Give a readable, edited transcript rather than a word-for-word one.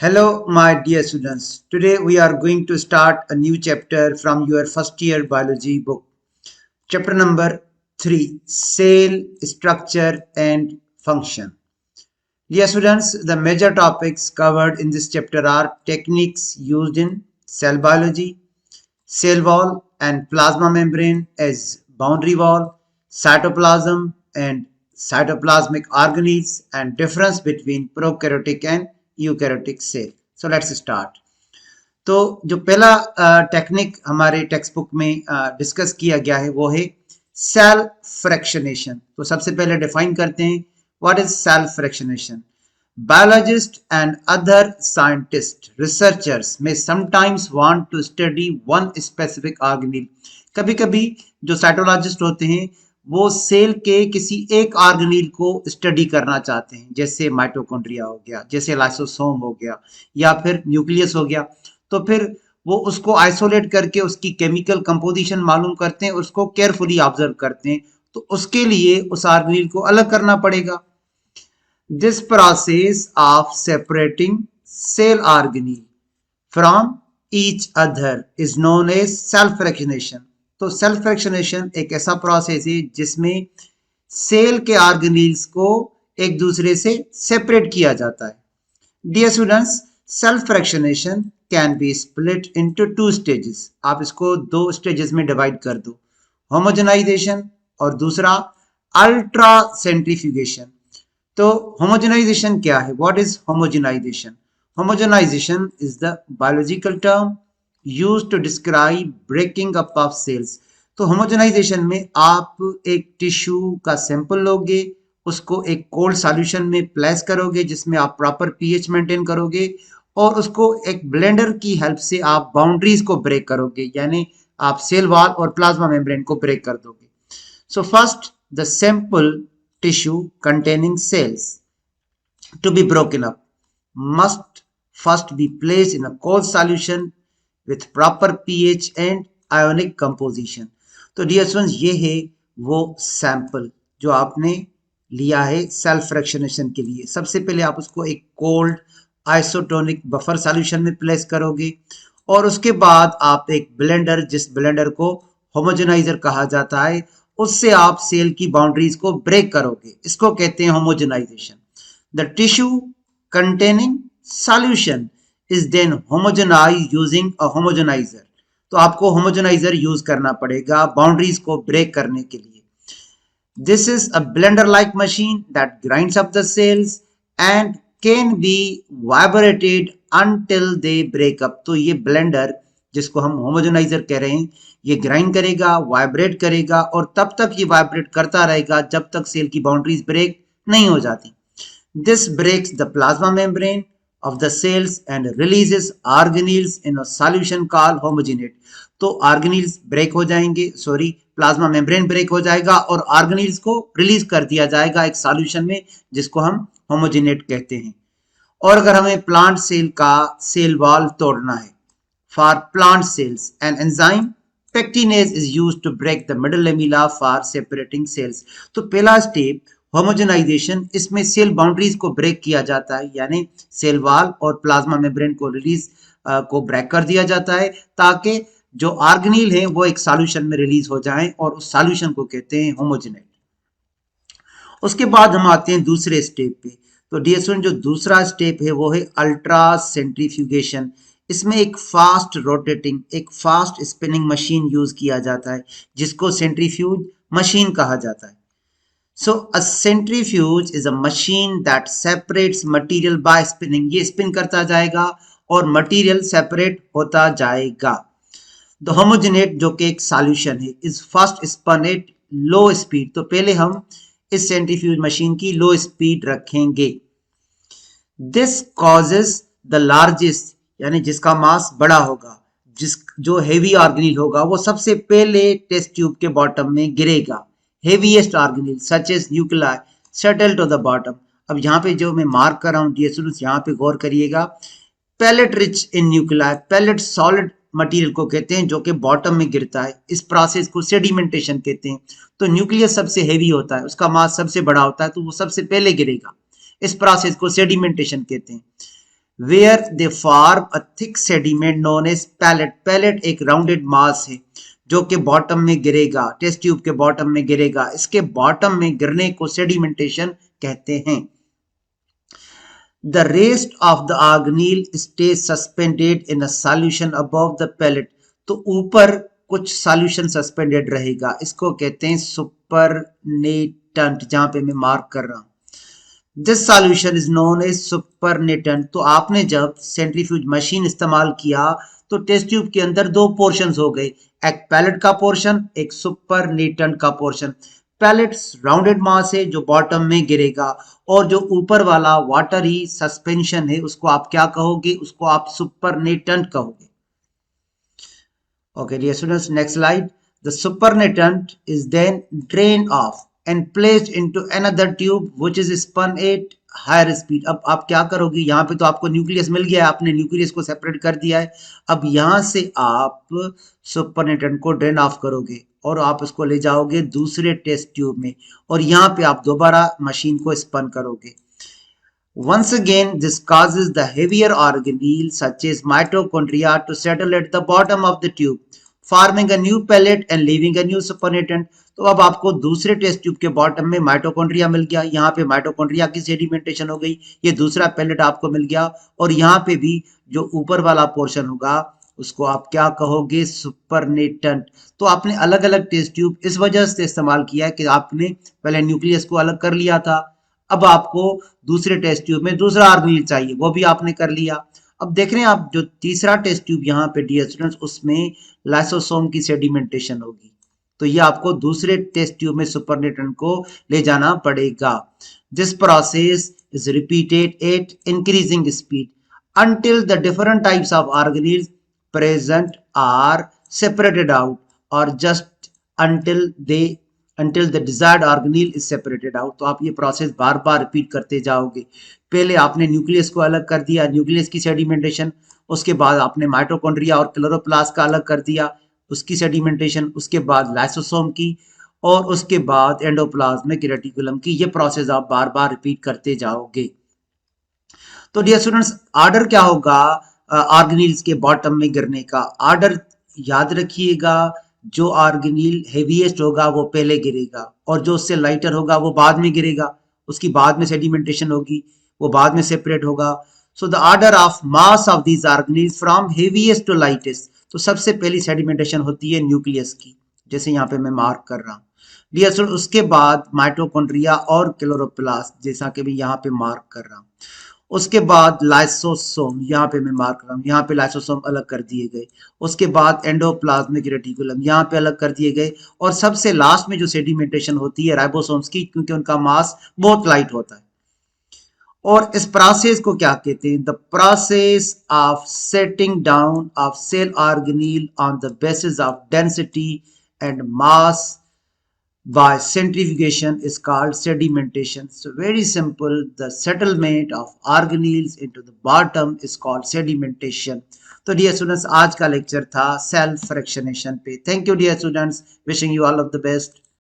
Hello, my dear students. Today we are going to start a new chapter from your first year biology book. Chapter number 3, Cell Structure and Function. Dear students, the major topics covered in this chapter are techniques used in cell biology, cell wall and plasma membrane as boundary wall, cytoplasm and cytoplasmic organelles, and difference between prokaryotic and eukaryotic cell. So let's start. तो जो पहला technique हमारे text book में discuss किया गया है वो है सेल फ्रैक्शनेशन। तो सबसे पहले डिफाइन करते हैं what is cell fractionation. Biologists and other scientists, researchers may sometimes want to study one specific organelle. कभी कभी जो साइटोलॉजिस्ट होते हैं वो सेल के किसी एक ऑर्गेनील को स्टडी करना चाहते हैं, जैसे माइटोकॉन्ड्रिया हो गया, जैसे लाइसोसोम हो गया, या फिर न्यूक्लियस हो गया। तो फिर वो उसको आइसोलेट करके उसकी केमिकल कंपोजिशन मालूम करते हैं, उसको केयरफुली ऑब्जर्व करते हैं। तो उसके लिए उस ऑर्गेनील को अलग करना पड़ेगा। This process of separating cell organelle from each other is known as cell fractionation. तो सेल फ्रैक्शनेशन एक ऐसा प्रोसेस है जिसमें सेल के ऑर्गेनील्स को एक दूसरे से सेपरेट किया जाता है। Dear students, cell fractionation can be split into two stages. आप इसको दो स्टेजेस में डिवाइड कर दो, होमोजेनाइजेशन और दूसरा अल्ट्रा सेंट्रीफ्यूगेशन। तो होमोजेनाइजेशन क्या है? What is homogenization? Homogenization is the biological term used to describe breaking up of cells. तो होमोजेनाइजेशन में आप एक टिश्यू का सैंपल लोगे, उसको एक कोल्ड सॉल्यूशन में प्लेस करोगे जिसमें आप प्रॉपर पीएच मेंटेन करोगे, और उसको एक ब्लेंडर की हेल्प से आप बाउंड्रीज को ब्रेक करोगे, यानी आप सेल वॉल और प्लाज्मा मेम्ब्रेन को ब्रेक कर दोगे। So first, the sample tissue containing cells to be broken up must first be placed in a cold solution with proper pH and ionic composition. तो dear students, ये है वो sample जो आपने लिया है सेल फ्रैक्शनेशन के लिए। सबसे पहले आप उसको एक कोल्ड आइसोटोनिक बफर सॉल्यूशन में प्लेस करोगे, और उसके बाद आप एक ब्लेंडर, जिस ब्लेंडर को होमोजेनाइजर कहा जाता है, उससे आप सेल की बाउंड्रीज को ब्रेक करोगे। इसको कहते हैं homogenization. The tissue containing solution is then homogenized using a homogenizer. तो आपको होमोजेनाइजर यूज करना पड़ेगा बाउंड्रीज को ब्रेक करने के लिए। This is a blender like machine that grinds up the cells and can be vibrated until they break up. तो ये ब्लेंडर, जिसको हम होमोजेनाइजर कह रहे हैं, ये ग्राइंड करेगा, वाइब्रेट करेगा, और तब तक ये वाइब्रेट करता रहेगा जब तक सेल की बाउंड्रीज ब्रेक नहीं हो जाती। This breaks the plasma membrane of the cells and releases organelles in a solution called homogenate. तो ऑर्गेनील्स ब्रेक हो जाएंगे, प्लाज्मा मेम्ब्रेन ब्रेक हो जाएगा और ऑर्गेनील्स को रिलीज कर दिया जाएगा एक सॉल्यूशन में, जिसको हम होमोजेनेट कहते हैं। और अगर हमें प्लांट सेल का सेल वॉल तोड़ना है, for plant cells, an enzyme pectinase is used to break the middle lamella for separating cells. तो पहला स्टेप होमोजेनाइजेशन, इसमें सेल बाउंड्रीज को ब्रेक किया जाता है, यानी सेल वॉल और प्लाज्मा मेम्ब्रेन को रिलीज को ब्रेक कर दिया जाता है, ताकि जो ऑर्गेनील है वो एक सॉल्यूशन में रिलीज हो जाए, और उस सॉल्यूशन को कहते हैं होमोजेनेट। उसके बाद हम आते हैं दूसरे स्टेप पे। तो डियर स्टूडेंट, जो दूसरा स्टेप है वो है अल्ट्रा सेंट्रीफ्यूगेशन। इसमें एक फास्ट रोटेटिंग, एक फास्ट स्पिनिंग मशीन यूज किया जाता है, जिसको सेंट्रीफ्यूज मशीन कहा जाता है। So a centrifuge is a machine that separates material by spinning. ये स्पिन करता जाएगा और मटेरियल सेपरेट होता जाएगा। द होमोजेनेट, जो कि एक सॉल्यूशन है, is first spun at low speed. तो पहले हम इस सेंट्रीफ्यूज मशीन की लो स्पीड रखेंगे। दिस कॉजेस द लार्जेस्ट, यानी जिसका मास बड़ा होगा, जो हेवी ऑर्गेनील होगा, वो सबसे पहले टेस्ट ट्यूब के बॉटम में गिरेगा। Heaviest organelle such as nuclei settle to the bottom. अब यहाँ पे जो मैं मार्क कर रहा हूँ डियर स्टूडेंट्स, यहाँ पे गौर करिएगा। Pellet rich in nuclei, pellet solid material को कहते हैं जो कि बॉटम में गिरता है। इस प्रोसेस को सेडिमेंटेशन कहते हैं। तो न्यूक्लियस सबसे हेवी होता है, उसका मास सबसे बड़ा होता है, तो वो सबसे पहले गिरेगा। इस प्रोसेस को सेडिमेंटेशन कहते हैं। where they form a thick sediment known as pellet. Pellet एक राउंडेड मास है जो कि बॉटम में गिरेगा, टेस्ट ट्यूब के बॉटम में गिरेगा। इसके बॉटम में गिरने को सेडिमेंटेशन कहते हैं। The rest of the organelle stays suspended in a solution above the pellet. तो ऊपर कुछ सॉल्यूशन सस्पेंडेड रहेगा, इसको कहते हैं सुपरनेटेंट, जहां पे मैं मार्क कर रहा हूं। This solution is known as supernatant. तो आपने जब सेंट्रीफ्यूज मशीन इस्तेमाल किया तो टेस्ट ट्यूब के अंदर दो पोर्शंस हो गए, एक पैलेट का पोर्शन, एक सुपरनेटेंट का पोर्शन। पैलेट राउंडेड मास है जो बॉटम में गिरेगा, और जो ऊपर वाला वाटरी सस्पेंशन है उसको आप क्या कहोगे? उसको आप सुपरनेटेंट कहोगे। Okay, dear students, next slide. The supernatant is then drained off and placed into another tube which is spun at higher speed. अब आप क्या करोगे? यहाँ पे तो आपको न्यूक्लियस मिल गया है, आपने न्यूक्लियस को सेपरेट कर दिया है। अब यहाँ से आप सुपरनेटेंट को ड्रेन ऑफ करोगे और आप उसको ले जाओगे दूसरे टेस्ट ट्यूब में, और यहाँ पे आप दोबारा मशीन को स्पन करोगे। Once again, this causes the heavier organelle such as mitochondria to settle at the bottom of the tube, forming a new pellet and leaving a new supernatant. तो अब आपको दूसरे टेस्ट ट्यूब के bottom में mitochondria मिल गया, यहाँ पे mitochondria की सेडिमेंटेशन हो गई, ये दूसरा पेलेट आपको मिल गया, और यहाँ पे भी जो ऊपर वाला पोर्शन होगा उसको आप क्या कहोगे? सुपरनेटेंट। तो आपने अलग अलग टेस्ट ट्यूब इस वजह से इस्तेमाल किया है कि आपने पहले न्यूक्लियस को अलग कर लिया था, अब आपको दूसरे टेस्ट ट्यूब में दूसरा ऑर्गेनेल चाहिए, वो भी आपने कर लिया। अब देख रहे हैं आप जो तीसरा टेस्ट ट्यूब यहाँ पे डियर स्टूडेंट्स, उसमें लाइसोसोम की सेडिमेंटेशन होगी, तो ये आपको दूसरे टेस्ट ट्यूब में सुपरनेटेंट को ले जाना पड़ेगा। This process is repeated at increasing speed until the different types of organelles present are separated out, or just until the desired organelle is separated out। तो आप ये प्रोसेस बार बार रिपीट करते जाओगे। पहले आपने न्यूक्लियस को अलग कर दिया, न्यूक्लियस की सेडिमेंटेशन, उसके बाद आपने माइटोकॉन्ड्रिया और क्लोरोप्लास्ट का अलग कर दिया, उसकी सेडिमेंटेशन, उसके बाद लाइसोसोम की, और उसके बाद एंडोप्लाज्मिक रेटिकुलम की। ये प्रोसेस आप बार बार रिपीट करते जाओगे। तो डियर स्टूडेंट्स, ऑर्डर क्या होगा ऑर्गेनील्स के बॉटम में गिरने का? ऑर्डर याद रखिएगा, जो ऑर्गेनील हेवीएस्ट होगा वो पहले गिरेगा, और जो उससे लाइटर होगा वो बाद में गिरेगा, उसकी बाद में सेडिमेंटेशन होगी, वो बाद में सेपरेट होगा। So the order of mass of these organelles from heaviest to lightest. तो सबसे पहली सेडिमेंटेशन होती है न्यूक्लियस की, जैसे यहाँ पे मैं मार्क कर रहा हूँ डियर स्टूडेंट। उसके बाद माइटोकॉन्ड्रिया और क्लोरोप्लास्ट, जैसा कि मैं यहाँ पे मार्क कर रहा हूँ। उसके बाद लाइसोसोम, यहाँ पे मैं मार्क कर रहा हूँ, यहाँ पे लाइसोसोम अलग कर दिए गए। उसके बाद एंडोप्लाज्मिक रेटिकुलम यहाँ पे अलग कर दिए गए, और सबसे लास्ट में जो सेडिमेंटेशन होती है राइबोसोम्स की, क्योंकि उनका मास बहुत लाइट होता है। और इस प्रोसेस को क्या कहते हैं? The process of settling down of cell organelle on the basis of density and mass by centrifugation is called sedimentation. So very simple, the settlement of organelles into the bottom is called sedimentation. तो dear students, आज का lecture था cell fractionation पे। Thank you dear students, wishing you all of the best.